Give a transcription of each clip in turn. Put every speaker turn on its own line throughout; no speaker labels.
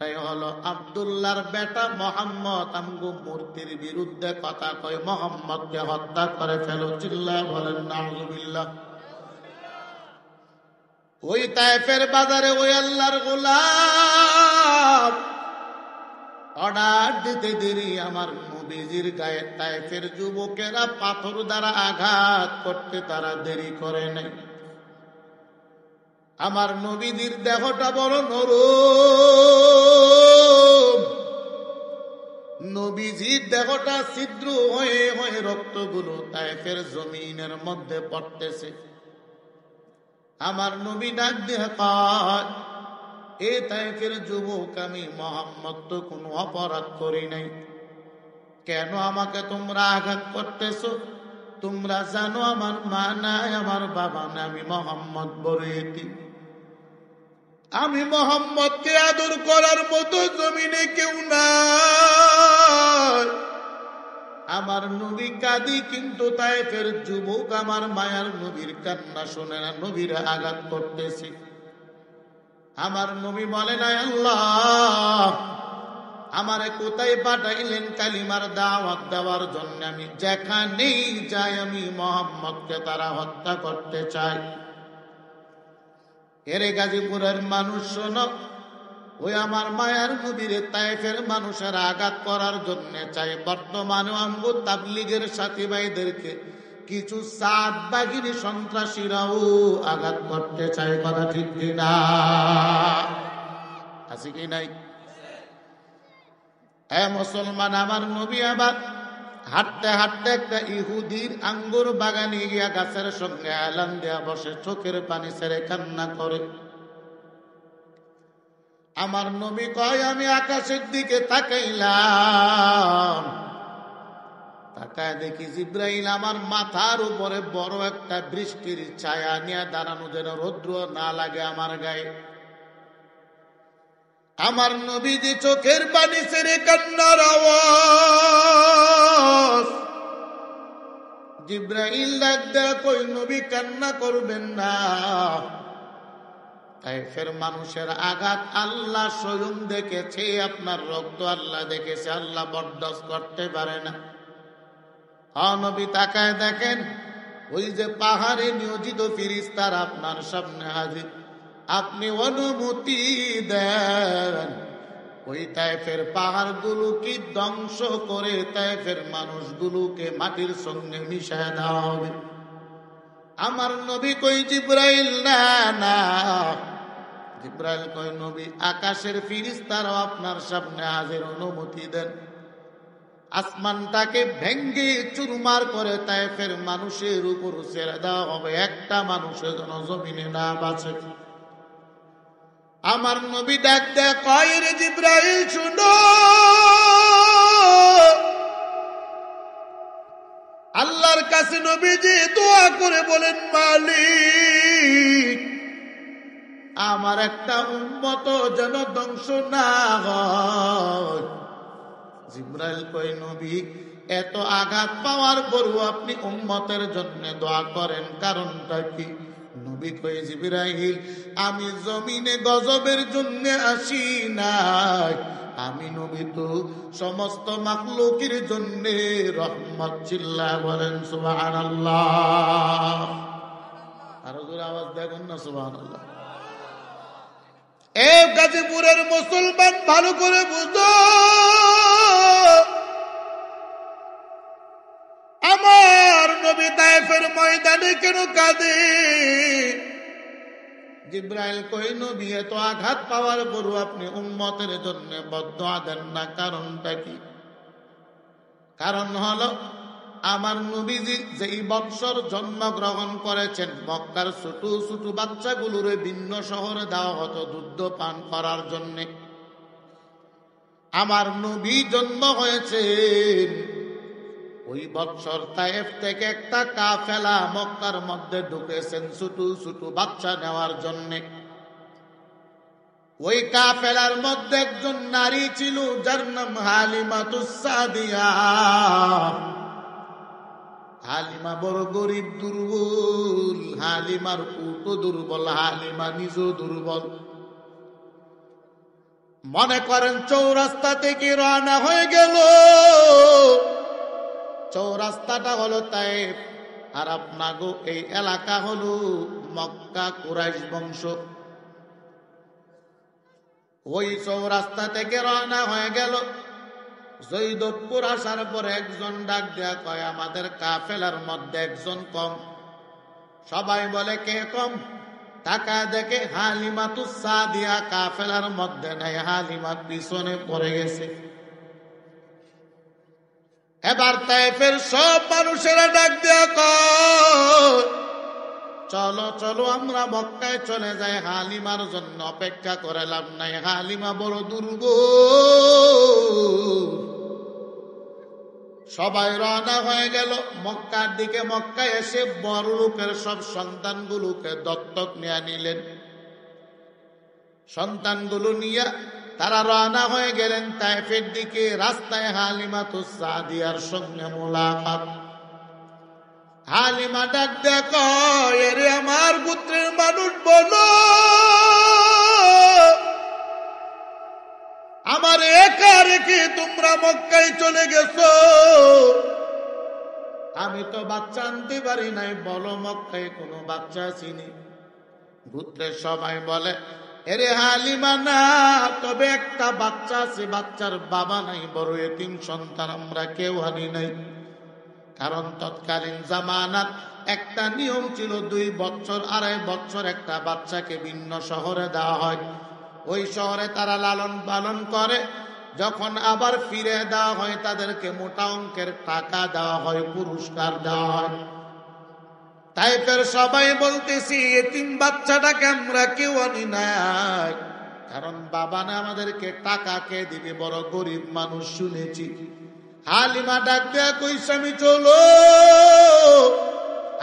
তাই হলো আব্দুল্লাহর বেটা মোহাম্মদ আমগো মূর্তির বিরুদ্ধে কথা কয়, মোহাম্মদকে হত্যা করে ফেলো। চিল্লায় বলেন নাউজুবিল্লাহ। ওই তায়েফের বাজারে ওই আল্লাহর গোলাম অর্ডার দিতে দেরি, আমার নবীজির গায়ে তায়েফের যুবকেরা পাথর দ্বারা আঘাত করতে তারা দেরি করে নাই। আমার নবীজির দেহটা বড় নরম, নবীজির দেহটা ছিদ্র হয়ে হয়ে রক্তগুলো তায়েফের জমিনের মধ্যে পড়তেছে। আমার নবী ডাক দিয়ে কয়, এ তায়েফের যুবক, আমি মুহাম্মদ তো কোনো অপরাধ করি নাই, কেন আমাকে তোমরা আঘাত করতেছো? তোমরা জানো আমার মা নাই, আমার বাবা নাই, আমি মুহাম্মদ বড় এতিম। আমি মুহাম্মদকে আদর করার মতো জমিনে কেউ নাই। আমার নবী কাঁদি, কিন্তু তায়েফের যুবক আমার মায়ার নবীর কান্না শুনে না, নবীর আঘাত করতেছি। আমার নবী বলেন, আল্লাহ আমারে কোথায় পাঠাইলেন কালিমার দাওয়াত দেওয়ার জন্য? আমি যেখানেই যাই আমি মুহাম্মদকে তারা হত্যা করতে চাই। এরে গাজীপুরের মানুষ শোনো, ওই আমার মায়ার নবীর তায়েফের মানুষের আঘাত করার জন্য চাই। বর্তমানে আমগো তাবলীগের সাথী ভাইদেরকে কিছু সাত বাগিনী সন্ত্রাসীরাও আঘাত করতে চায়। কথা ঠিক কিনা? আছে কি নাই? এ মুসলমান, আমার নবী আবার হাঁটতে হাঁটতে একটা ইহুদির আঙ্গুর বাগানে গিয়া গাছের সঙ্গে এলান দেয়া বসে, চোখের পানি ছেড়ে কান্না করে। আমার নবী কয়, আমি আকাশের দিকে তাকাইলাম, তাকায় দেখি জিব্রাইল আমার মাথার উপরে বড় একটা বৃষ্টির ছায়া নিয়ে দাঁড়ানো, যেন রৌদ্র না লাগে আমার গায়ে। আমার নবীজি চোখের পানি ছেড়ে কান্নার আওয়াজ। জিব্রাইল ডাক দেয়া, কই নবী কান্না করবেন না, তায়েফের মানুষের আঘাত আল্লাহ স্বয়ং দেখেছে, আপনার রক্ত আল্লাহ দেখেছে, আল্লাহ বরদাস্ত করতে পারে না। নবী তাকায় দেখেন, ওই যে পাহাড়ে নিয়োজিত ফেরেশতারা আপনার সামনে হাজির। আপনি অনুমতি দেন ওই তায়েফের পাহাড়গুলোকে ধ্বংস করে তায়েফের মানুষগুলোকে মাটির সঙ্গে মিশায় দেওয়া হবে। আমার নবী কই, জিব্রাইল না না। জিব্রাইল কই, নবী আকাশের ফেরেশতারাও আপনার সামনে হাজির, অনুমতি দেন। আসমানটাকে ভেঙ্গে চুরমার করে তায়েফের মানুষের উপর ছেড়ে দেওয়া হবে, একটা মানুষের যেন জমিনে না বাঁচে। আমার নবী ডাক দেয়া কয়, রে জিব্রাইল শুনো, আল্লাহর কাছে নবীজি দোয়া করে বলেন, মালিক আমার একটা উম্মত যেন ধ্বংস না হয়। জিব্রাইল কই, নবী এত আঘাত পাওয়ার পরও আপনি উম্মতের জন্য দোয়া করেন, কারণটা কি? নবী কই, জিবরাইল আমি জমিনে গজবের জন্য আসি নাই, আমি নবী তো সমস্ত মাখলুকের জন্য রহমত। চিল্লায় বলেন সুবহানাল্লাহ। আরো জোরে আওয়াজ দেখুন না, সুবহানাল্লাহ। এ গাজীপুরের মুসলমান, ভালো করে বুঝো, আমার নবী তায়েফের ময়দানে কেন কাঁদে? জিব্রাইল কই, নবী এত আঘাত পাওয়ার পরও আপনি উম্মতের জন্য বদদুয়া দেন না, কারণটা কি? কারণ হলো আমার নবীজি যেই বৎসর জন্মগ্রহণ করেছেন, মক্কার ছোট ছোট বাচ্চাগুলোরে ভিন্ন শহরে দেওয়া হতো দুধ পান করার জন্য। আমার নবী জন্ম হয়েছেন ওই বৎসর তায়েফ থেকে একটা কাফেলা মক্কার মধ্যে ঢুকেছেন ছোট ছোট বাচ্চা নেওয়ার জন্য। ওই কাফেলার মধ্যে একজন নারী ছিল, যার নাম হালিমাতুস সাদিয়া। হালিমা বড় গরিব, দুর্বল। হালিমার উটো দুর্বল, হালিমা নিজেও দুর্বল। মনে করেন চৌরাস্তা থেকে রওনা হয়ে গেল। চৌরাস্তাটা হলো তায়েফ, আর আপনাগো এই এলাকা হলো মক্কা কুরাইশ বংশ। ওই চৌরাস্তা থেকে রওনা হয়ে গেল। জৈদপুর আসার পরে একজন ডাক দেয়া কয়, আমাদের কাফেলার মধ্যে একজন কম। সবাই বলে কে কম? টাকা দেখে হালিমাতুস সাদিয়া কাফেলার মধ্যে নাই, হালিমা পিছনে পড়ে গেছে। এবার তায়েফের সব মানুষেরা ডাক দেয়া কয়, চলো চলো আমরা মক্কায় চলে যাই, হালিমার জন্য অপেক্ষা করে লাভ নাই, হালিমা বড় দুর্গ। সবাই রওনা হয়ে গেল মক্কার দিকে। মক্কায় এসে বড় লোকের সব সন্তানগুলোকে দত্তক নিয়ে নিলেন। সন্তানগুলো নিয়ে তারা রওনা হয়ে গেলেন তায়েফের দিকে। রাস্তায় হালিমাতুস সাদিয়ার সঙ্গে মোলাকাত। হালিমা ডাক দেখো, এরে আমার পুত্রের মানুষ বলো, আমার একা রেখে তোমরা মক্কায় চলে গেছো? আমি তো বাচ্চা আনতে পারি নাই, বলো মক্কায় কোনো বাচ্চা চিনি? পুত্রের সবাই বলে, এরে হালিমা না, তবে একটা বাচ্চা আছে, বাচ্চার বাবা নাই, বড় এতিম সন্তান, আমরা কেউ আনি নাই। কারণ তৎকালীন জামানাত একটা নিয়ম ছিল, 2 বছর 2.5 বছর একটা বাচ্চাকে ভিন্ন শহরে দেওয়া হয়। ওই শহরে তারা লালন পালন করে, যখন আবার ফিরে দেওয়া হয় তাদেরকে মোটা অঙ্কের টাকা দেওয়া হয়, পুরস্কার দেওয়া হয়। তাইফের সবাই বলতেছি, এতিম বাচ্চাটাকে আমরা কেউ আনি নাই, কারণ বাবা না, আমাদেরকে টাকা কে দিবে, বড় গরিব মানুষ শুনেছি। হালিমা ডাক দেয়া কই, স্বামী চলো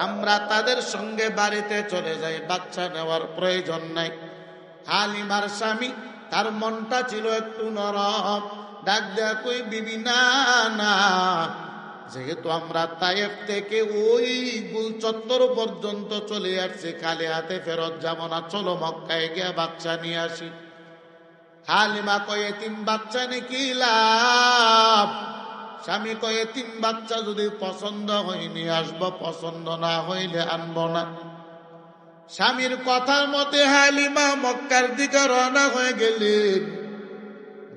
আমরা তাদের সঙ্গে বাড়িতে চলে যাই, বাচ্চা নেওয়ার প্রয়োজন নাই। হালিমার স্বামী, তার মনটা ছিল একটু নরম। ডাক দেয়া কই, বিবি না না, যেহেতু আমরা তায়েফ থেকে ওই গুল চত্বর পর্যন্ত চলে আসছি, খালি হাতে ফেরত যাব না, চলো মক্কায় গিয়ে বাচ্চা নিয়ে আসি। হালিমা কয়, এতিম বাচ্চা নাকি লাভ? স্বামী কয়, এতিম বাচ্চা যদি পছন্দ হয় নিয়ে আসবো, পছন্দ না হইলে আনবো না। স্বামীর কথার মতে হালিমা মক্কার দিকে রওনা হয়ে গেলেন।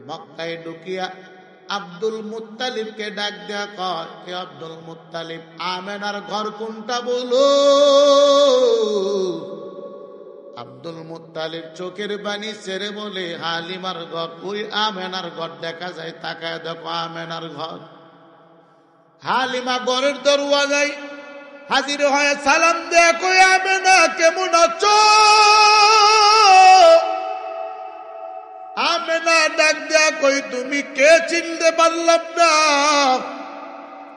মক্কায় ঢুকিয়া আব্দুল মুত্তালিবকে ডাক দেয়া কয়, হে আব্দুল মুত্তালিব, আমেনার ঘর কোনটা বলো? আব্দুল মুত্তালিব চোখের পানি ছেড়ে বলে, হালিমার ঘর, ওই আমেনার ঘর দেখা যায়, তাকায় দেখো আমেনার ঘর। হালিমা ঘরের দরওয়াজায় হাজির হয়ে সালাম দেয়া কই, আমেনা কেমন আছো? আমেনা ডাক দেয়া কই, তুমি কে? চিনতে পারলাম না।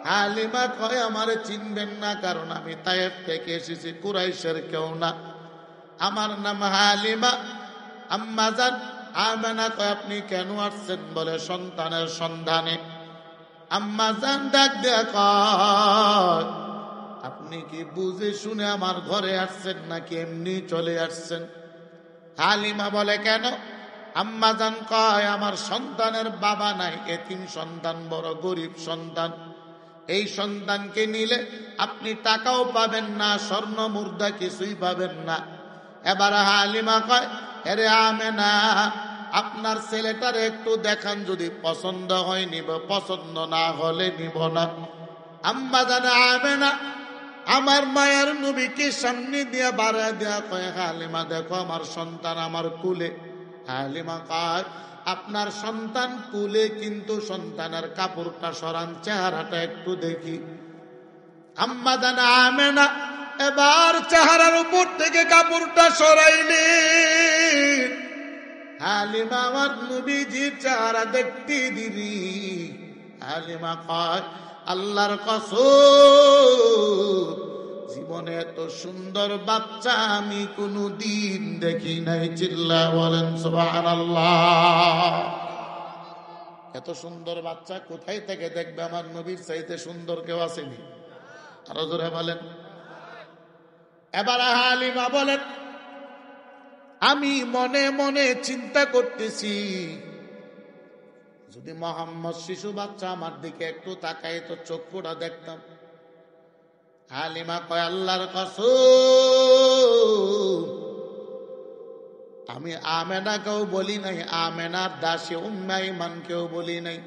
হালিমা কয়, আমারে চিনবেন না, কারণ আমি তায়েফ থেকে এসেছি, কুরাইশের কেউ না, আমার নাম হালিমা। আম্মা জান, আমেনা কয়, আপনি কেন আসছেন? বলে, সন্তানের সন্ধানে। আম্মা জান ডাক দেয়া কয়, আপনি কি বুঝে শুনে আমার ঘরে আসছেন নাকি এমনি চলে আসছেন? হালিমা বলে, কেন? আম্মা জান কয়, আমার সন্তানের বাবা নাই, এতিম সন্তান, বড় গরিব সন্তান। এই সন্তানকে নিলে আপনি টাকাও পাবেন না, স্বর্ণ মুদ্রা কিছুই পাবেন না। এবার হালিমা কয়, আরে আমেনা, আপনার ছেলেটার একটু দেখান, যদি পছন্দ হয় নিব, পছন্দ না হলে নিব না। আম্মা জানা আমেনা আমার মায়ের নবীকে সামনে দিয়ে বাড়া দেয়া কয়, হালিমা দেখো আমার সন্তান আমার কুলে। হালিমা কয়, আপনার সন্তান কুলে, কিন্তু সন্তানের কাপড়টা সরান, চেহারাটা একটু দেখি। আম্মা জানা আমেনা এবার চেহারার উপর থেকে কাপড়টা সরাইলে হালিমা আমার নবীজির চেহারা দেখতে দিবি। হালিমা কয়, আল্লাহর কসম, জীবনে এত সুন্দর বাচ্চা আমি কোনো দিন দেখি নাই। চিল্লা বলেন সুবহানাল্লাহ। এত সুন্দর বাচ্চা কোথায় থেকে দেখবে? আমার নবীর চাইতে সুন্দর কেউ আসেনি? আরো জোরে বলেন। এবার হালিমা বলেন, আমি মনে মনে চিন্তা করতেছি, যদি মোহাম্মদ শিশু বাচ্চা আমার দিকে একটু তাকাই তো চক্ষুটা দেখতাম। হালিমা কয় আল্লাহর কসম, আমি আমেনাকেও বলি নাই, আমেনার দাসী উম্মে আইমানকেও বলি নাই।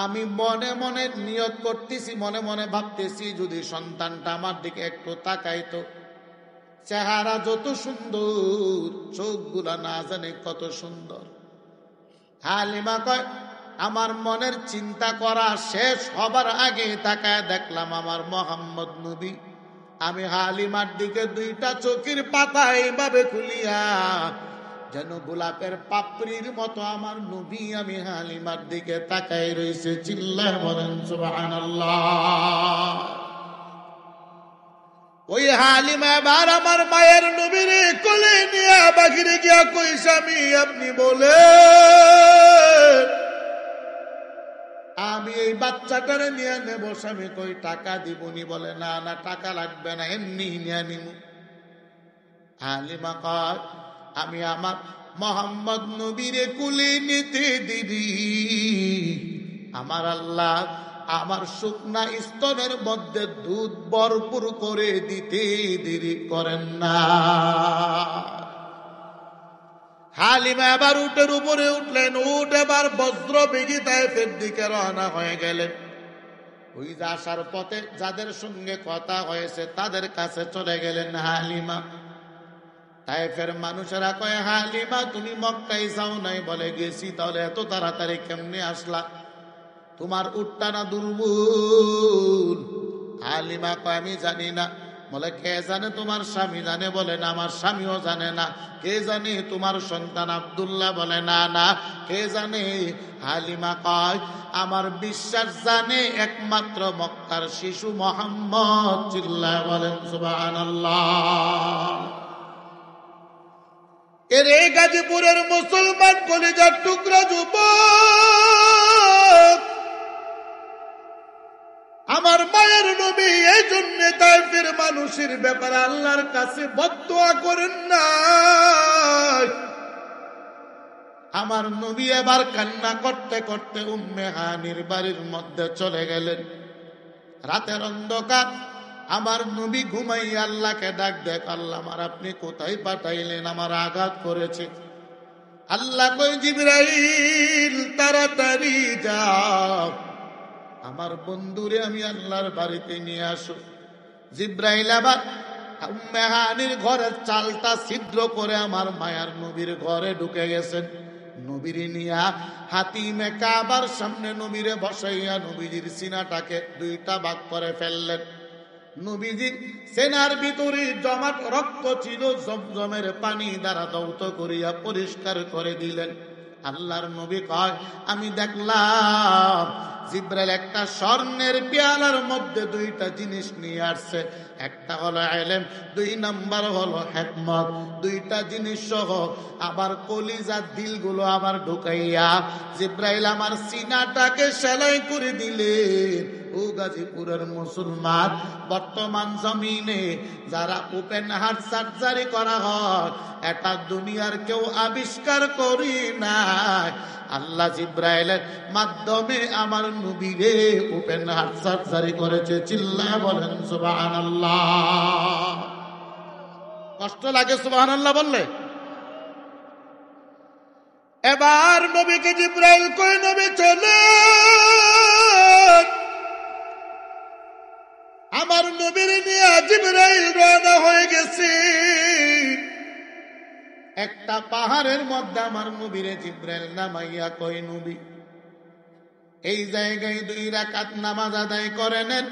আমি মনে মনে নিয়ত করতেছি, মনে মনে ভাবতেছি যদি সন্তানটা আমার দিকে একটু তাকাইতো, চেহারা যত সুন্দর, চোখগুলা না জানে কত সুন্দর। হালিমা কয় আমার মনের চিন্তা করা শেষ হবার আগে তাকায় দেখলাম আমার মোহাম্মদ নবী। আমি হালিমার দিকে দুইটা চোখের পাতা এইভাবে খুলিয়া যেন গোলাপের পাপড়ির মতো আমার নবী আমি হালিমার দিকে তাকায় রয়েছে। চিল্লায় বলেন সুবহানাল্লাহ। ওই হালিমা এবার আমার মায়ের নবীর কোলে নিয়ে বাহিরে গিয়া কই স্বামী আপনি বলে আমি এই বাচ্চাটারে নিয়ে নেব। স্বামী কই টাকা দিবনি? বলে না না টাকা লাগবে না, এমনি নিয়ে নিব। হালিমা কয় আমি আমার মোহাম্মদ নবীরে কুলে নিতে দিদি আমার আল্লাহ আমার শুকনা স্তনের মধ্যে দুধ ভরপুর করে দিতে দেরি করেন না। হালিমা এবার উটের উপরে উঠলেন, উট এবার বজ্র বেগে তায়েফের দিকে রওনা হয়ে গেলেন। ওই যে আসার পথে যাদের সঙ্গে কথা হয়েছে তাদের কাছে চলে গেলেন হালিমা। তায়েফের মানুষেরা কয় হালিমা তুমি মক্কায় যাও নাই? বলে গেছি। তাহলে এত তাড়াতাড়ি কেমনে আসলা? তোমার উটটা না দুর্বল? হালিমা কয় আমি জানি না। বলে কে জানে? তোমার স্বামী জানে? বলে না আমার স্বামীও জানে না। কে জানে? তোমার সন্তান আব্দুল্লাহ? বলে না না। কে জানে? হালিমা কয় আমার বিশ্বাস জানে একমাত্র মক্কার শিশু মোহাম্মদ। চিল্লায় বলেন সুবহানাল্লাহ। এর গাজীপুরের মুসলমান কলিজার টুকরা যুবক, আমার মায়ের নবী এই জন্য তায়েফের মানুষের ব্যাপারে আল্লাহর কাছে বদদুয়া করেন না। আমার নবী এবার কান্না করতে করতে উম্মে হানির বাড়ির মধ্যে চলে গেলেন। রাতের অন্ধকার, আমার নবী ঘুমাইয়া আল্লাহকে ডাক দেখ, আল্লাহ আমার আপনি কোথায় পাঠাইলেন? আমার আঘাত করেছে। আল্লাহ কই জিবরাইল তাড়াতাড়ি যাও, আমার বন্ধুরে আমি আল্লাহর বাড়িতে নিয়ে আসো। জিবরাইল আবার উম্মে হানির ঘরের চালটা ছিদ্র করে আমার মায়ার নবীর ঘরে ঢুকে গেছেন। নবীরে নিয়া হাতিমে কাবার সামনে নবীরে বসাইয়া নবীজির সিনাটাকে দুইটা ভাগ করে ফেললেন। নবীজির সেনার ভিতরে জমাট রক্ত ছিল, জমজমের পানি দ্বারা দৌত করিয়া পরিষ্কার করে দিলেন। আল্লাহর নবী কয় আমি দেখলাম জিবরাইল একটা স্বর্ণের পেয়ালার মধ্যে দুইটা জিনিস নিয়ে আসছে। একটা হলো ইলম, দুই নাম্বার হলো হিকমত। দুইটা জিনিস সহ আবার কলিজার দিলগুলো আবার ঢুকাইয়া জিবরাইল আমার সিনাটাকে সেলাই করে দিলেন। ও গাজীপুরের মুসলমান, বর্তমান জমিনে যারা ওপেন হার্ট সার্জারি করা হয় এটা দুনিয়ার কেউ আবিষ্কার করি না। আল্লাহ জিবরাইলের মাধ্যমে আমার নবীরে ওপেন হার্ট সার্জারি করেছে। চিল্লায় বলেন সুবহানাল্লাহ। কষ্ট লাগে সুবহানাল্লাহ বললে? এবার নবীকে জিবরাইল কই নবী চলে। আমার নবীর নিয়ে জিবরাইল রওনা হয়ে গেছে। একটা পাহাড়ের মধ্যে আমার নবীরে জিবরাইল নামাইয়া কই নবী এই জায়গায় 2 রাকাত নামাজ আদায় করে নেন।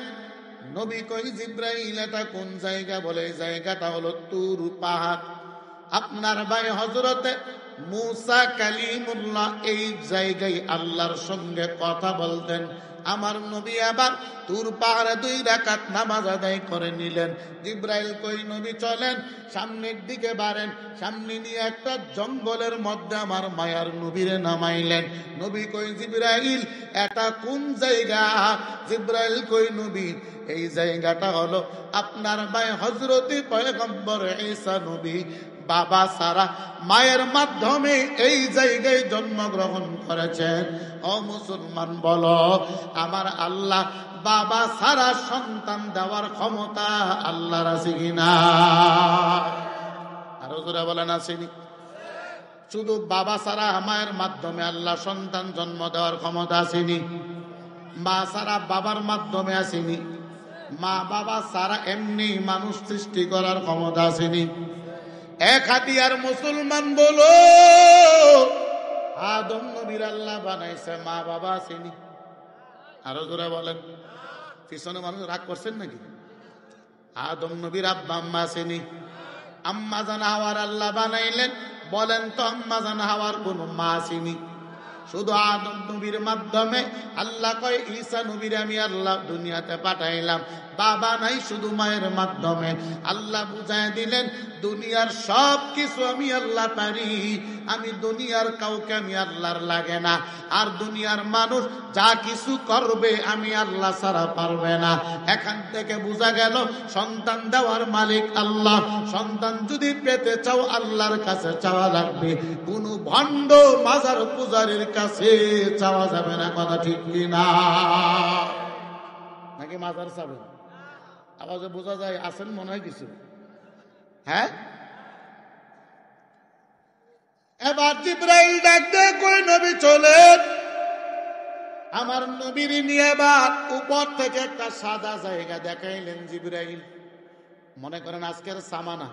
নবী কই জিবরাইল এটা কোন জায়গা? বলে এই জায়গাটা হলো তুর পাহাড়। আপনার ভাই হযরতে মুসা কালিমুল্লাহ এই জায়গায় আল্লাহর সঙ্গে কথা বলতেন। আমার নবী আবার তুর পাহাড়ে 2 রাকাত নামাজ আদায় করে নিলেন। জিবরাইল কই নবী চলেন সামনের দিকে বাড়েন। সামনে নিয়ে একটা জঙ্গলের মধ্যে আমার মায়ার নবীরে নামাইলেন। নবী কই জিবরাইল এটা কোন জায়গা? জিবরাইল কই নবী এই জায়গাটা হলো আপনার ভাই হযরতে পয়গম্বর ঈসা নবী বাবা সারা মায়ের মাধ্যমে এই জায়গায় জন্মগ্রহণ করেছেন। ও মুসলমান বলো, আমার আল্লাহ বাবা সারা সন্তান দেওয়ার ক্ষমতা আল্লাহর আছে কিনা? আরো জোরে বলেন আসেনি? শুধু বাবা সারা মায়ের মাধ্যমে আল্লাহ সন্তান জন্ম দেওয়ার ক্ষমতা আসেনি? মা সারা বাবার মাধ্যমে আসেনি? মা বাবা সারা এমনি মানুষ সৃষ্টি করার ক্ষমতা আসেনি? এক হাতিয়ার মুসলমান বলো, আদম নবীর আল্লাহ বানাইছে, মা বাবা আসেনি? আরো জোরে বলেন। পিছনে মানুষ রাগ করছেন নাকি? আদম নবীর আব্বা আম্মা আসেনি? আম্মা জান হাওয়ার আল্লাহ বানাইলেন, বলেন তো আম্মা জান হাওয়ার কোন মা আসেনি? শুধু আদম নবীর মাধ্যমে আল্লাহ কয় ঈসা নবীর আমি আল্লাহ দুনিয়াতে পাঠাইলাম, বাবা নাই, শুধু মায়ের মাধ্যমে। আল্লাহ বুঝায় দিলেন দুনিয়ার সব কিছু আমি আল্লাহ পারি, আমি দুনিয়ার কাউকে আমি আল্লাহর লাগে না। আর দুনিয়ার মানুষ যা কিছু করবে আমি আল্লাহ ছাড়া পারবে না। এখান থেকে বোঝা গেল সন্তান দেওয়ার মালিক আল্লাহ। সন্তান যদি পেতে চাও আল্লাহর কাছে চাওয়া লাগবে, কোন ভণ্ড মাজার পূজারীর কাছে চাওয়া যাবে না। কথা ঠিক কিনা? নাকি মাজার চাবেন? আওয়াজে বোঝা যায় আছেন মনে হয় কিছু। হ্যাঁ, এবার জিবরাইল ডাক দিয়ে কই নবী চলেন। আমার নবীর নিয়ে এবার উপর থেকে একটা সাদা জায়গা দেখাইলেন জিবরাইল। মনে করেন আজকের সামানা,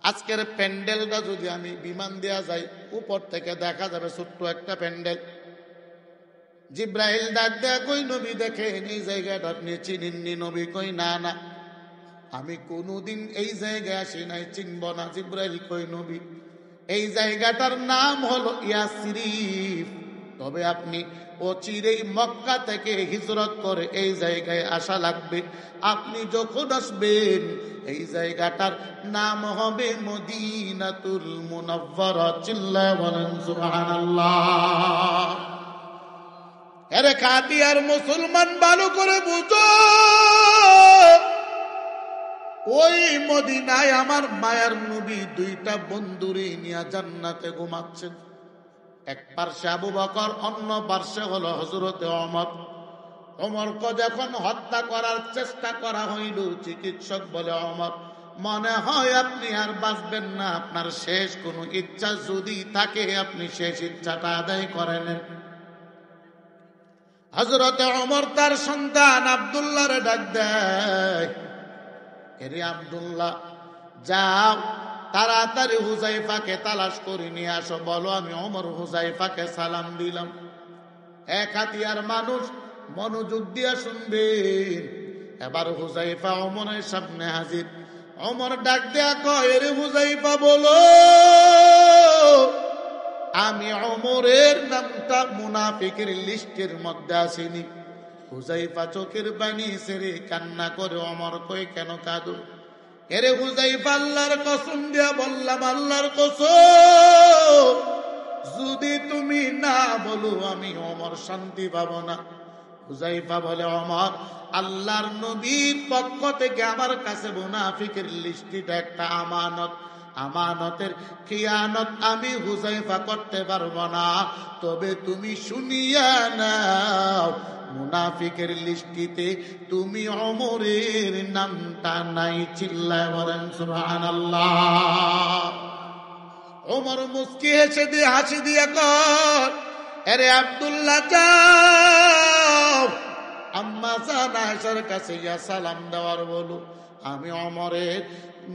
আজকের প্যান্ডেলটা যদি আমি বিমান দেয়া যাই, উপর থেকে দেখা যাবে ছোট্ট একটা প্যান্ডেল। জিবরাইল ডাক দেয়া কই নবী দেখেন এই জায়গাটা আপনি চিনেননি? নবী কই না না, আমি কোনোদিন এই জায়গায় আসি নাই, চিনব না। জিবরাইল কই নবী এই জায়গাটার নাম হলো ইয়াসরিফ, তবে আপনি অচিরেই মক্কা থেকে হিজরত করে এই জায়গায় আসা লাগবে। আপনি যখন আসবেন এই জায়গাটার নাম হবে মদিনাতুল মুনাওয়ারা। চিল্লায় বলেন সুবহানাল্লাহ। আরে খাতিয়ার মুসলমান ভালো করে বুঝো, ওই মদিনায় আমার মায়ার নবী দুইটা বন্ধুরে নিয়ে জান্নাতে ঘুমাচ্ছেন। এক পার্শ্বে আবু বকর, অন্য পার্শ্বে হলো হযরতে ওমর। ওমরকে যখন হত্যা করার চেষ্টা করা হইল, চিকিৎসক বলে ওমর মনে হয় আপনি আর বাঁচবেন না, আপনার শেষ কোনো ইচ্ছা যদি থাকে আপনি শেষ ইচ্ছাটা আদায় করে নেন। হযরতে ওমর তার সন্তান আব্দুল্লাহরে ডাক দেয়, এরে আব্দুল্লাহ যাও তাড়াতাড়ি হুযায়ফাকে তালাশ করে নিয়ে আসো। বলো আমি ওমর হুযায়ফাকে সালাম দিলাম। এক হাতিয়ার মানুষ মনোযোগ দিয়া শুনবেন। এবার হুযায়ফা ওমরের সামনে হাজির। ওমর ডাক দেয়া কয়, এরে হুযায়ফা বলো আমি ওমরের নামটা মুনাফিকের লিস্টের মধ্যে আসেনি? হুযায়ফা চোখের পানি ছেড়ে কান্না করে ওমর কই কেন কাঁদো? এরে হুযায়ফা আল্লাহর কসম দিয়া বললাম, আল্লাহর কসম যদি তুমি না বলো আমি ওমর শান্তি পাবো না। হুযায়ফা বলে ওমর আল্লাহর নবীর পক্ষ থেকে আমার কাছে মুনাফিকের লিস্টিটা একটা আমানত, আমানতের খিয়ানত আমি হুযায়ফা করতে পারবো না। তবে তুমি শুনিয়া নাও মুনাফিকের লিস্টিতে তুমি ওমরের নামটা নাই। চিল্লায় বলেন সুবহানাল্লাহ। ওমর মুস্কি হেসে দিয়ে হাসি দিয়ে কর, আরে আব্দুল্লাহ যাও আম্মা জান আয়েশার কাছে ইয়া সালাম দেওয়ার বলো আমি ওমরের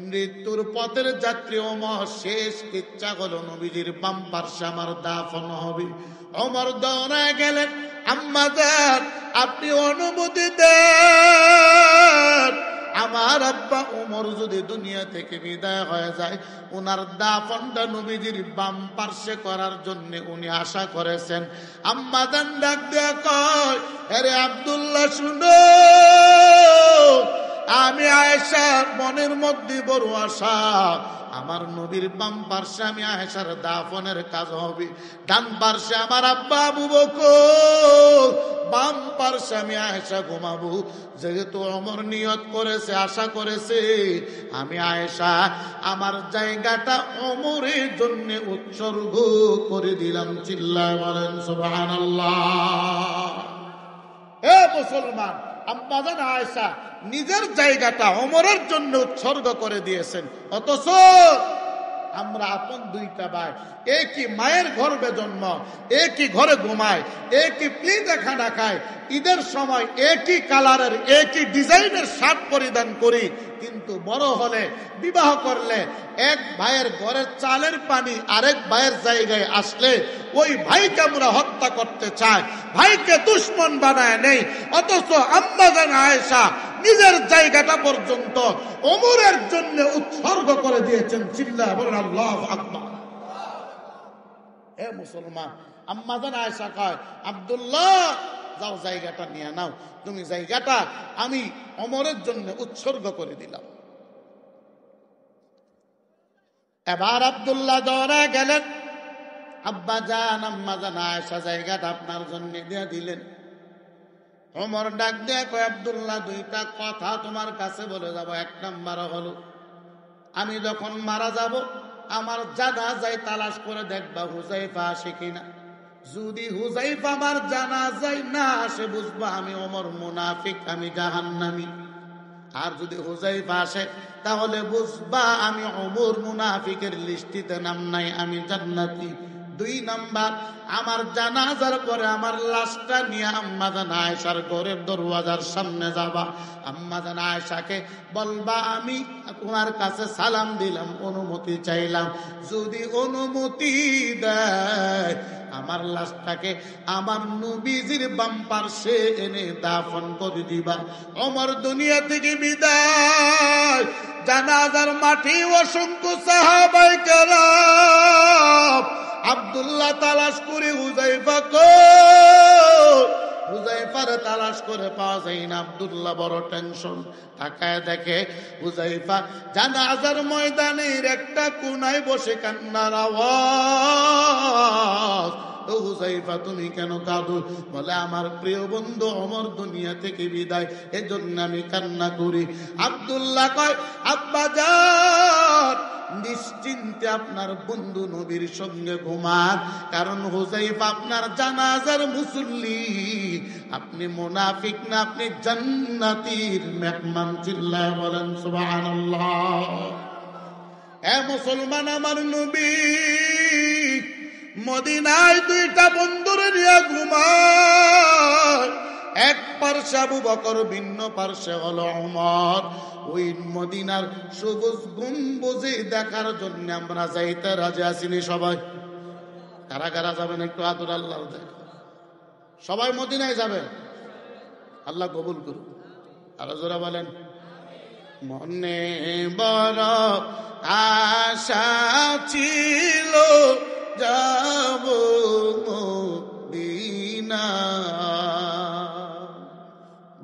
মৃত্যুর পথের যাত্রী। ওমর শেষ ইচ্ছা হলো নবীজির বাম পার্শ্বে আমার দাফন হবে। ওমর দৌড়ায় গেলেন, আম্মা জান আপনি অনুমতি দেন, আমার আব্বা ওমর যদি দুনিয়া থেকে বিদায় হয়ে যায় উনার দাফনটা নবীজির বাম পার্শ্বে করার জন্য উনি আশা করেছেন। আম্মা জান ডাক দেয়া কয়, আরে আব্দুল্লাহ শুনো, আমি আয়েশার মনের মধ্যে বড় আশা, আমার নবীর বাম পার্শ্বে আমি আয়েশার দাফনের কাজ হবে, ডান পার্শ্বে আমার আব্বা আবু বকর, বাম পার্শ্বে আমি আয়েশা ঘুমাবো। যেহেতু ওমর নিয়ত করেছে, আশা করেছে, আমি আয়েশা আমার জায়গাটা ওমরের জন্য উৎসর্গ করে দিলাম। চিল্লায় বলেন সুবহানাল্লাহ। এ মুসলমান, আম্মা জান আয়েশা নিজের জায়গাটা ওমরের জন্য উৎসর্গ করে দিয়েছেন। অথচ আমরা আপন দুইটা ভাই, একই মায়ের গর্ভে জন্ম, একই ঘরে ঘুমায়, একই প্লেটে খানা খায়, ঈদের সময় একই কালারের একই ডিজাইনের শার্ট পরিধান করি, কিন্তু বড় হলে বিবাহ করলে এক ভাইয়ের ঘরের চালের পানি আরেক ভাইয়ের জায়গায় আসলে ওই ভাইকে আমরা হত্যা করতে চাই, ভাইকে দুশ্মন বানায় নেই। অথচ আম্মা জান আয়েশা নিজের জায়গাটা পর্যন্ত ওমরের জন্য উৎসর্গ করে দিয়েছেন। চিল্লায় বলেন আল্লাহু আকবার। এ মুসলমান, আম্মা জান আয়েশা কয়, আব্দুল্লাহ যাও জায়গাটা নিয়ে নাও, তুমি জায়গাটা আমি ওমরের জন্য উৎসর্গ করে দিলাম। এবার আব্দুল্লাহ দৌড়ায় গেলেন, আব্বা জান আম্মা জান আয়েশা জায়গাটা আপনার জন্য দিয়ে দিলেন। ওমর ডাক দিয়ে কয়, আব্দুল্লাহ দুইটা কথা তোমার কাছে বলে যাব। এক নাম্বার হলো, আমি যখন মারা যাব আমার জানাজায় তালাশ করে দেখবা হুযায়ফা আসে কিনা। যদি হুযায়ফা আমার জানাজায় না আসে বুঝবা আমি ওমর মুনাফিক, আমি জাহান্নামী। আর যদি হুযায়ফা আসে তাহলে বুঝবা আমি ওমর মুনাফিকের লিস্টিতে নাম নাই, আমি জান্নাতি। দুই নাম্বার, আমার জানাজার পরে আমার লাশটা নিয়ে আম্মা জান আয়েশার ঘরের দরওয়াজার সামনে যাবা। আম্মা জান আয়েশাকে বলবা আমি তোমার কাছে সালাম দিলাম, অনুমতি চাইলাম। যদি অনুমতি দেয় আমার লাশটাকে আমার নবীজির বাম পার্শ্বে এনে দাফন করে দিবা। ওমর দুনিয়া থেকে বিদায়। জানাজার মাটি অসংখ্য সাহাবায়ে কেরাম আব্দুল্লাহ তালাশ করে হুযায়ফা কই, হুযায়ফার তালাশ করে পাওয়া যায় না। আব্দুল্লাহ বড় টেনশন, তাকায় দেখে হুযায়ফা জানাজার ময়দানের একটা কোনায় বসে কান্নার আওয়াজ। ও হুযায়ফা তুমি কেন কাঁদো? বলে আমার প্রিয় বন্ধু ওমর দুনিয়া থেকে বিদায়, এজন্য আমি কান্না করি। আব্দুল্লাহ কয়, আব্বা জান নিশ্চিন্তে আপনার বন্ধু নবীর সঙ্গে ঘুমান, কারণ হুযায়ফা আপনার জানাজার মুসল্লি। আপনি মুনাফিক না, আপনি জান্নাতীর মেহমান। চিল্লায় বলেন সুবহানাল্লাহ। এ মুসলমান, আমার নবী মদিনায় দুইটা বন্ধুরে নিয়ে ঘুমায়। এক পার্শ্বে আবু বকর, ভিন্ন পার্শ্বে হলো ওমর। ওই মদিনার সবুজ গম্বুজে দেখার জন্য আমরা যাইতে রাজি আছিনি সবাই। কারা কারা যাবেন একটু আদর আল্লাহ দেখ। সবাই মদিনায় যাবেন, আল্লাহ কবুল করুন। আরো জোরা বলেন, মনে বড় আশা ছিল যাব মদিনা।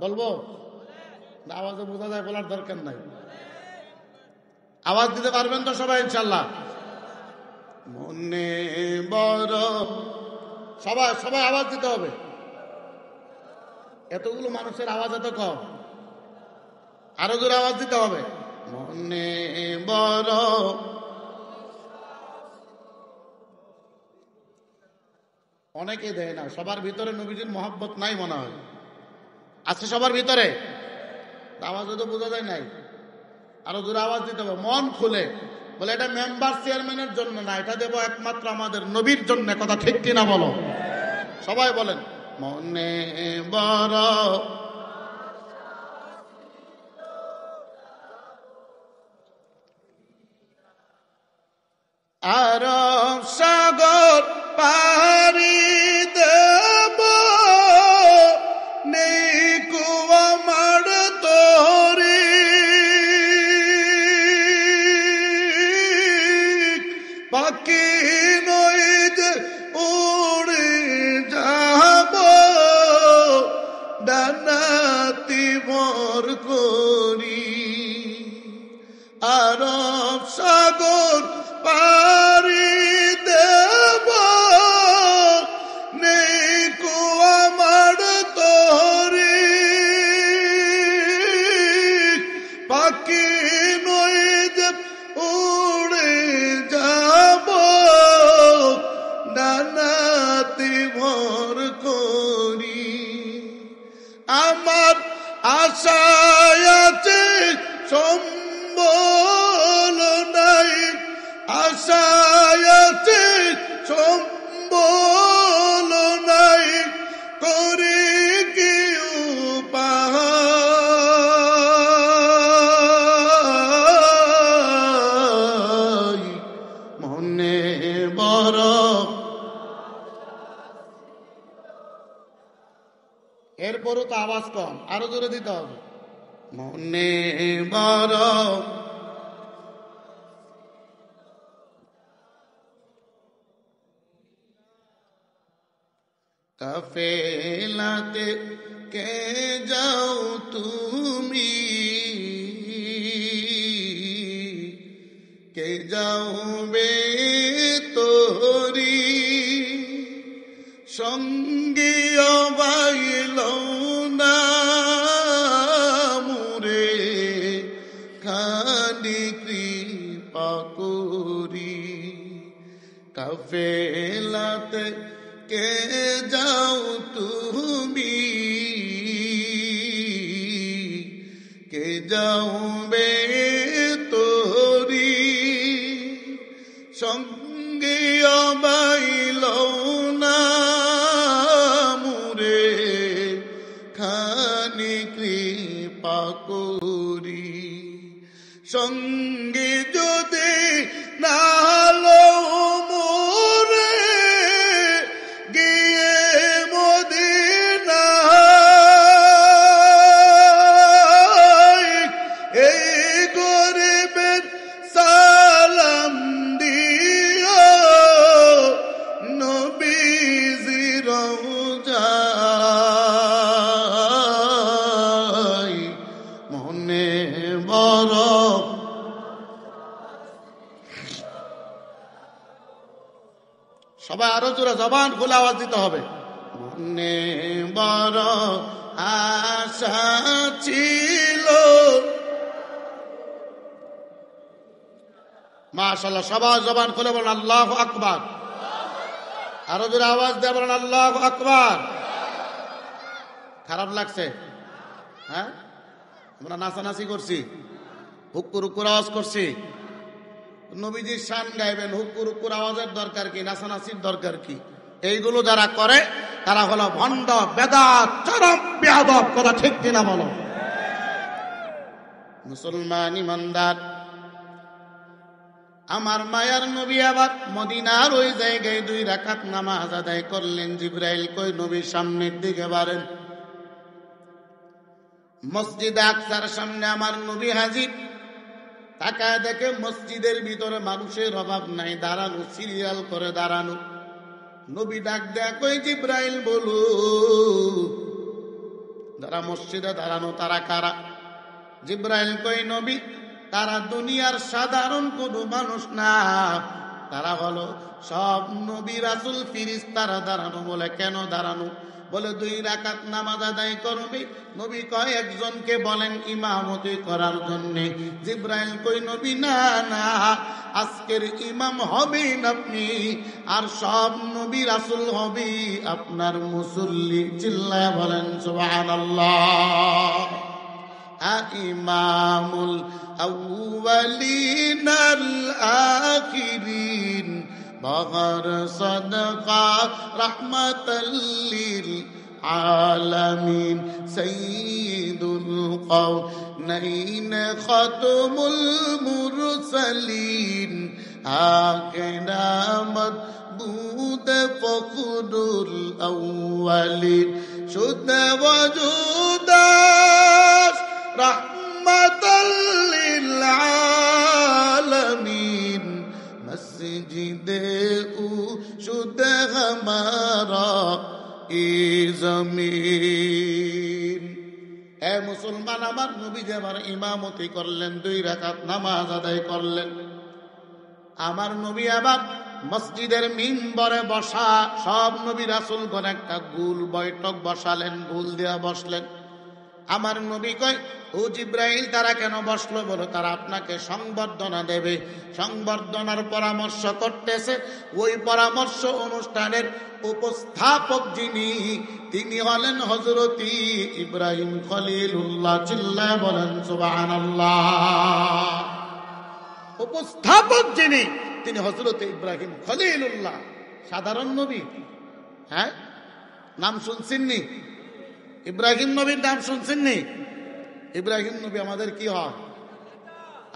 বলবো আওয়াজে বোঝা যায়, বলার দরকার নাই। আওয়াজ দিতে পারবেন তো সবাই ইনশাল্লাহ? মনে বড়, সবাই সবাই আওয়াজ দিতে হবে। এতগুলো মানুষের আওয়াজ এত কম, আরো জোরে আওয়াজ দিতে হবে। মনে বড়, অনেকে দেয় না। সবার ভিতরে নবীজির মহব্বত নাই মনে হয়, আছে সবার ভিতরে, আওয়াজ তো বোঝা যায় নাই। আরো জোরে আওয়াজ দিতে হবে, মন খুলে। বলে এটা মেম্বার চেয়ারম্যানের জন্য না, এটা দেবো একমাত্র আমাদের নবীর জন্য। কথা ঠিক কিনা বলো? সবাই বলেন, মনে বড় আরব সাগর পারি দেব, নেই কুয়া মার তোরে। পাখি নই যে উড়ে যাব, ডানাতি ভর করি। আরব সাগর পারি দেব, নেই কুয়া মার আমর করি আমার আশায় আছে সম্বল নাই আশায় আছে সম্বল নাই করে কেউ পাহাই মনে বড় এরপরও তো আওয়াজ কম আরো জোরে দিতে হবে মনে বড় কাফেলাতে কে যাও তুমি কে যাওবে তোরি সঙ্গে অবাইল না মুরে খানি কৃপা করি কাফেলাতে কে যাও তুমি কে যাওবে তোরি সঙ্গে অবাইল না মুরে খানি কৃপা করি সঙ্গে যদি না সবাই আরো জোরে জবান খুলে আওয়াজ দিতে হবে মনে বড় আশা ছিল মাশাআল্লাহ সবাই জবান খুলে বলেন আল্লাহু আকবার আরো জোরে আওয়াজ দিয়ে বলেন আল্লাহু আকবার খারাপ লাগছে হ্যাঁ আমরা নাচানাচি করছি হুক্কুর হুক্কুর আওয়াজ করছি নবীজির শান গাইবেন হুক্কুর হুক্কুর আওয়াজের দরকার কি নাচানাচির দরকার কি এইগুলো যারা করে তারা হলো ভণ্ড বেদাত চরম বেয়াদব কথা ঠিক কিনা বলো মুসলমান ইমানদার আমার মায়ার নবী আবার মদিনার ওই জায়গায় 2 রাকাত নামাজ আদায় করলেন জিবরাইল কই নবীর সামনের দিকে বাড়েন মসজিদ আকসার সামনে আমার নবী হাজির তাকায় দেখে মসজিদের ভিতরে মানুষের অভাব নাই দাঁড়ানো সিরিয়াল করে দাঁড়ানো নবী ডাক দেয়া কই জিবরাইল বলু যারা মসজিদে দাঁড়ানো তারা কারা জিবরাইল কই নবী তারা দুনিয়ার সাধারণ কোনো মানুষ না তারা হলো সব নবী রাসূল ফেরেশতারা দাঁড়ানো বলে কেন দাঁড়ানো বলে 2 রাকাত নামাজ আদায় করবে নবী কয় একজনকে বলেন ইমামতি করার জন্য জিবরাইল কই নবী না না আজকের ইমাম হবেন আপনি আর সব নবী রাসূল হবে আপনার মুসল্লি চিল্লায় বলেন সুবহানাল্লাহ ইমামুল আউয়ালিন আল আখিরিন بغر صدقة رحمة للعالمين سيد القونين ختم المرسلين آخنا مدبود فخر الأولين شد وجوداش رحمة للعالمين مسجد شد ہمارا زمین এ মুসলমান আমার নবী যে আবার ইমামতি করলেন 2 রাকাত নামাজ আদায় করলেন আমার নবী আবার মসজিদের মিম্বরে বসা সব নবী রাসূলগণ একটা গোল বৈঠক বসালেন গোল দেয়া বসলেন আমার নবী কয়, ও জিব্রাইল, তারা কেন বসলো? বলো, তারা আপনাকে সংবর্ধনা দেবে। সংবর্ধনার পরামর্শ করতেছে। ওই পরামর্শ অনুষ্ঠানের উপস্থাপক যিনি, তিনি হলেন হযরতি ইব্রাহিম খলিলুল্লাহ। চিল্লায় বলেন সুবহানাল্লাহ। উপস্থাপক যিনি, তিনি হযরতি ইব্রাহিম খলিলুল্লাহ। সাধারণ নবী? হ্যাঁ, নাম শুনছেননি? ইব্রাহিম নবীর নাম শুনছেননি? ইব্রাহিম নবী আমাদের কি হয়?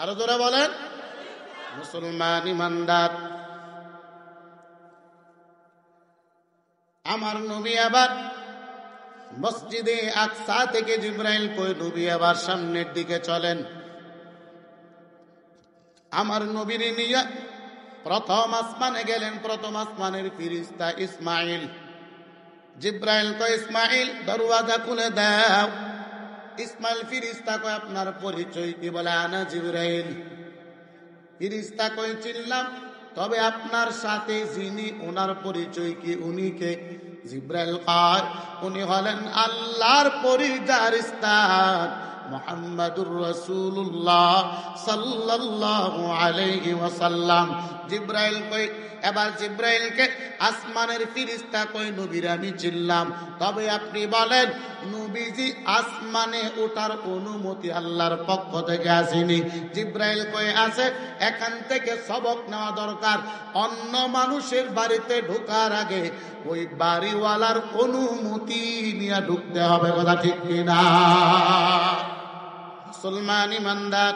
আরো জোরে বলেন। মুসলমান ইমানদার। আমার নবী আবার মসজিদে আকসা থেকে জিব্রাইল কই, নবী আবার সামনের দিকে চলেন। আমার নবীর নিয়ে প্রথম আসমানে গেলেন। প্রথম আসমানের ফেরেশতা ইসমাইল। জিব্রাইল কয়, ইসমাইল দরওয়াজা খুলে দাও। ইসমাইল ফেরেশতা কয়, আপনার পরিচয় কি? বলে, আনা জিব্রাইল। ফেরেশতা কয়, চিনলাম, তবে আপনার সাথে যিনি, ওনার পরিচয় কি? উনি কে? জিব্রাইল কয়, উনি হলেন আল্লাহর পরিচারিস্তা মুহাম্মাদুর রাসূলুল্লাহ সাল্লাল্লাহু আলাইহি ওয়াসাল্লাম। জিব্রাইল কই, এবার জিব্রাইলকে আসমানের ফেরেশতা কই, নবীর আমি চিনলাম, তবে আপনি বলেন নবীজি আসমানে ওঠার অনুমতি আল্লাহর পক্ষ থেকে আসেনি? জিব্রাইল কই, আছে। এখান থেকে সবক নেওয়া দরকার। অন্য মানুষের বাড়িতে ঢোকার আগে ওই বাড়িওয়ালার অনুমতি নিয়ে ঢুকতে হবে। কথা ঠিক কিনা? মুসলমান ইমানদার,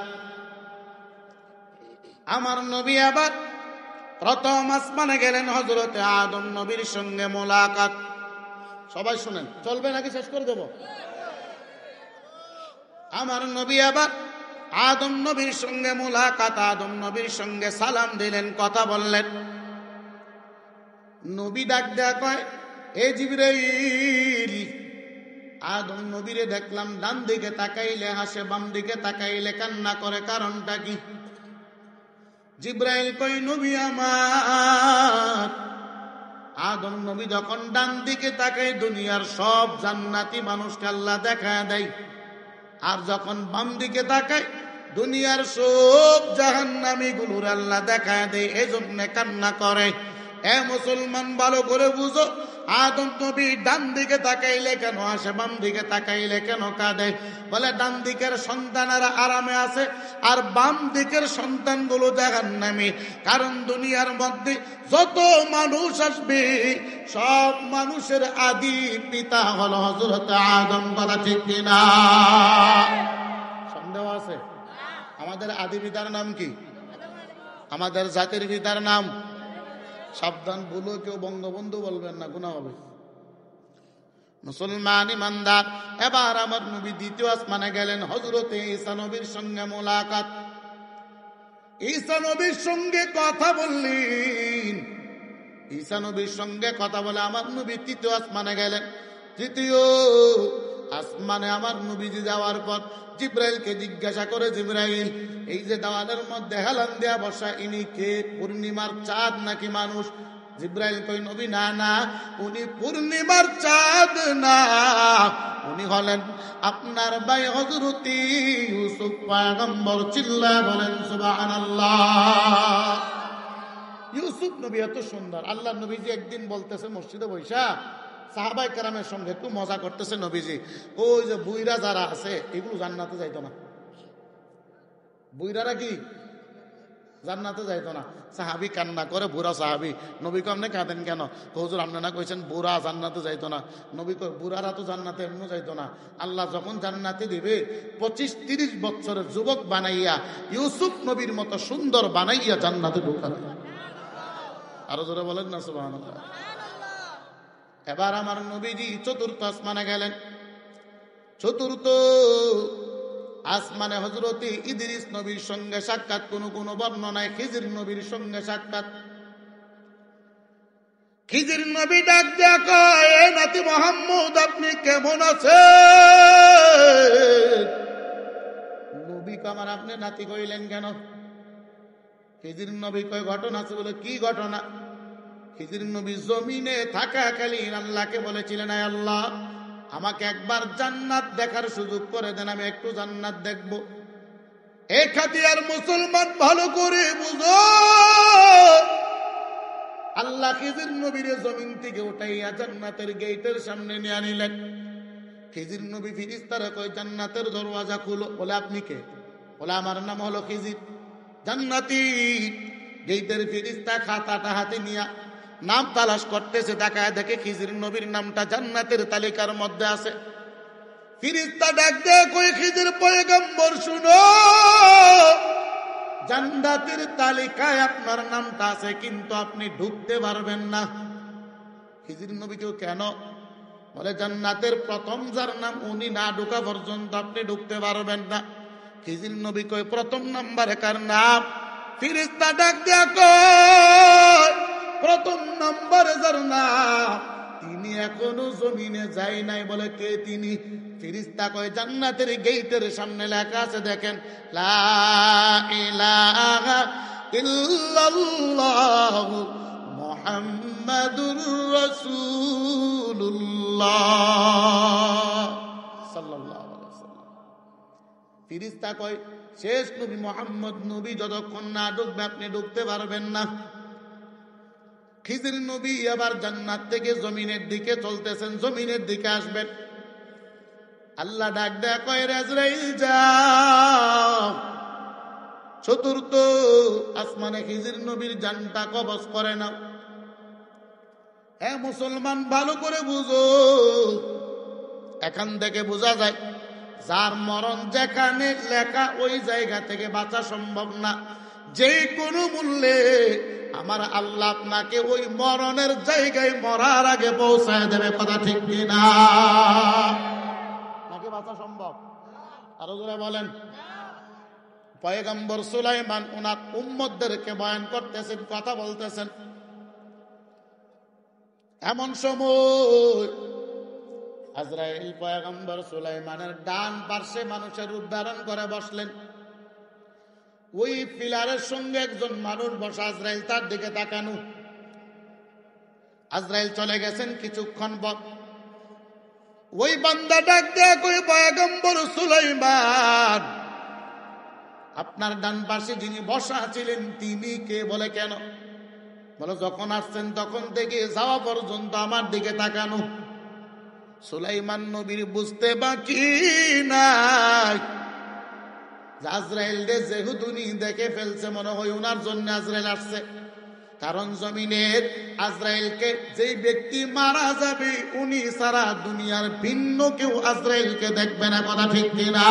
আমার নবী আবার প্রথম আসমানে গেলেন। হযরতে আদম নবীর সঙ্গে মোলাকাত। সবাই শুনেন, চলবে নাকি শেষ করে দেব? আমার নবী আবার আদম নবীর সঙ্গে মোলাকাত। আদম নবীর সঙ্গে সালাম দিলেন, কথা বললেন। নবী ডাক দেয়া কয়, এ জিবরাইল। আদম নবীরে দেখলাম ডান দিকে তাকাইলে হাসে, বাম দিকে তাকাইলে কান্না করে, কারণটা কি? জিব্রাইল কই, নবী আমার। আদম নবী যখন ডান দিকে তাকায়, দুনিয়ার সব জান্নাতি মানুষকে আল্লাহ দেখা দেয়। আর যখন বাম দিকে তাকায়, দুনিয়ার সব জাহান্নামী গুলোর আল্লাহ দেখা দেয়। এজন্য কান্না করে। এ মুসলমান, ভালো করে বুঝো, আদম নবী ডান দিকে তাকাইলে কেন আসে, বাম দিকে তাকাইলে কেন কাঁদে? বলে, ডান দিকের সন্তানেরা আরামে আছে, আর বাম দিকের সন্তানগুলো জাহান্নামী। কারণ দুনিয়ার মধ্যে যত মানুষ আসবে, সব মানুষের আদি পিতা হলো হযরত আদম। কথা ঠিক কিনা? সন্দেহ আছে? আমাদের আদি পিতার নাম কি? আমাদের জাতির পিতার নাম? সাবধান, বলো কেউ বঙ্গবন্ধু বলবেন না, গুনাহ হবে। মুসলমান ইমানদার, এবার আমার নবী দ্বিতীয় আসমানে গেলেন। হযরতে ঈসা নবীর সঙ্গে মোলাকাত। ঈসা নবীর সঙ্গে কথা বললেন। ঈসা নবীর সঙ্গে কথা বলে আমার নবী তৃতীয় আসমানে গেলেন। তৃতীয় আসমানে আমার নবীজি যাওয়ার পর জিব্রাইলকে জিজ্ঞাসা করে, জিব্রাইল, এই যে দেওয়ালের মধ্যে হেলান দেয়া বসা, ইনি কে? পূর্ণিমার চাঁদ নাকি মানুষ? জিব্রাইল কই, নবী, না না, উনি পূর্ণিমার চাঁদ না, উনি হলেন আপনার ভাই হযরতি ইউসুফ পয়গম্বর। চিল্লায় বলেন সুবহানাল্লাহ। ইউসুফ নবী এত সুন্দর। আল্লাহ নবীজি একদিন বলতেছে মসজিদে বৈশা, সাহাবায়ে কেরামের সঙ্গে একটু মজা করতেছে নবীজি, ওই যে বুইরা যারা আছে এগুলো জান্নাতে যাইতো না। বুইরারা কি জান্নাতে যাইতো না? সাহাবী কান্না করে, বুড়া সাহাবী। নবী কয়, আপনি কাঁদেন কেন? হুজুর, আপনি না কইছেন বুড়া জান্নাতে যাইতো না? নবী কয়, বুড়ারা তো জান্নাতে এমনি যাইতো না। আল্লাহ যখন জান্নাতে দিবে, 25-30 বছরের যুবক বানাইয়া ইউসুফ নবীর মতো সুন্দর বানাইয়া জান্নাতে ঢুকাবে। আরো জোরে বলেন না সুবহানাল্লাহ। এবার আমার নবীজি চতুর্থ আসমানে গেলেন। চতুর্থ আসমানে হযরতে ইদ্রিস নবীর সঙ্গে সাক্ষাৎ। কোন বর্ণনায় খিজির নবীর সঙ্গে সাক্ষাৎ। খিজির নবী ডাক দেয়া কয়, এ নাতি মুহাম্মদ, আপনি কেমন আছেন? নবী কয়, আমার আপনি নাতি কইলেন কেন? খিজির নবী কয়, ঘটনা আছে। বলে, কি ঘটনা? খিজির নবী জমিনে থাকাকালীন আল্লাহকে বলেছিলেন, আয় আল্লাহ, আমাকে একবার জান্নাত দেখার সুযোগ করে দেন, আমি একটু জান্নাত দেখব। এ খাতিয়ার মুসলমান ভালো করে বুঝো, আল্লাহ খিজির নবীর জমিন থেকে উঠাইয়া জান্নাতের গেটের সামনে নিয়ে আনিলেন। খিজির নবী ফেরেশতারা কয় জান্নাতের দরওয়াজা খুলো। বলে আপনি কে? বলে আমার নাম হলো খিজির। জান্নাতি গেটের ফেরেশতা খাতাটা হাতে নিয়া নাম তালাশ করতেছে, তাকায় দেখে খিজির নবীর নামটা জান্নাতের তালিকার মধ্যে আছে। ফেরেশতা ডাক দেয় কই খিজির পয়গম্বর শুনো, জান্নাতের তালিকায় আপনার নামটা আছে কিন্তু আপনি ঢুকতে পারবেন না। খিজির নবী কেন? বলে জান্নাতের প্রথম যার নাম উনি না ঢোকা পর্যন্ত আপনি ঢুকতে পারবেন না। খিজির নবী কই প্রথম নম্বরে কার নাম? ফেরেশতা ডাক দেয়া কয় প্রথম নম্বরে যার নাম তিনি এখনো জমিনে যায় নাই। বলে কে তিনি? ফেরেশতা কয় জান্নাতের গেটের সামনে লেখা আছে দেখেন, লা ইলাহা ইল্লাল্লাহ মুহাম্মাদুর রাসূলুল্লাহ সাল্লাল্লাহু আলাইহি ওয়াসাল্লাম। ফেরেশতা কয় শেষ নবী মুহাম্মদ নবী যতক্ষণ না ঢুকবে আপনি ঢুকতে পারবেন না। খিজির নবী আবার জান্নাত থেকে জমিনের দিকে চলতেছেন, জমিনের দিকে আসবেন। আল্লাহ ডাক দেয়া কয় আজরাইল যাও চতুর্থ আসমানে খিজির নবীর জানটা কবজ করে নাও। হ্যাঁ মুসলমান ভালো করে বুঝো, এখান থেকে বোঝা যায় যার মরণ যেখানে লেখা ওই জায়গা থেকে বাঁচা সম্ভব না। যে কোনো মূল্যে আমার আল্লাহ আপনাকে ওই মরণের জায়গায় মরার আগে পৌঁছায় দেবে। কথা ঠিক কিনা? নাকি বাঁচা সম্ভব? আরো জোরে বলেন। পয়গম্বর সুলাইমান ওনার উম্মতদেরকে বয়ান করতেছেন, কথা বলতেছেন। এমন সময় আজরাইল পয়গম্বর সুলাইমানের ডান পার্শ্বে মানুষের রূপ ধারণ করে বসলেন। ওই পিলারের সঙ্গে একজন মানুষ বসা, আজরাইল তার দিকে তাকানো। আজরাইল চলে গেছেন কিছুক্ষণ পর ওই বান্দা ডাক দেয়া কই পয়গম্বর সুলাইমান আপনার ডান পাশে যিনি বসা ছিলেন তিনি কে? বলে কেন? বলে যখন আসছেন তখন থেকে যাওয়া পর্যন্ত আমার দিকে তাকানো। সুলাইমান নবীর বুঝতে বাকি নাই আজরাইল যেহেতু উনি দেখে ফেলছে, মনে হয় ওনার জন্য আজরাইল আসছে। কারণ জমিনের আজরাইলকে যেই ব্যক্তি মারা যাবে উনি সারা দুনিয়ার ভিন্ন কেউ আজরাইলকে দেখবে না। কথা ঠিক কিনা?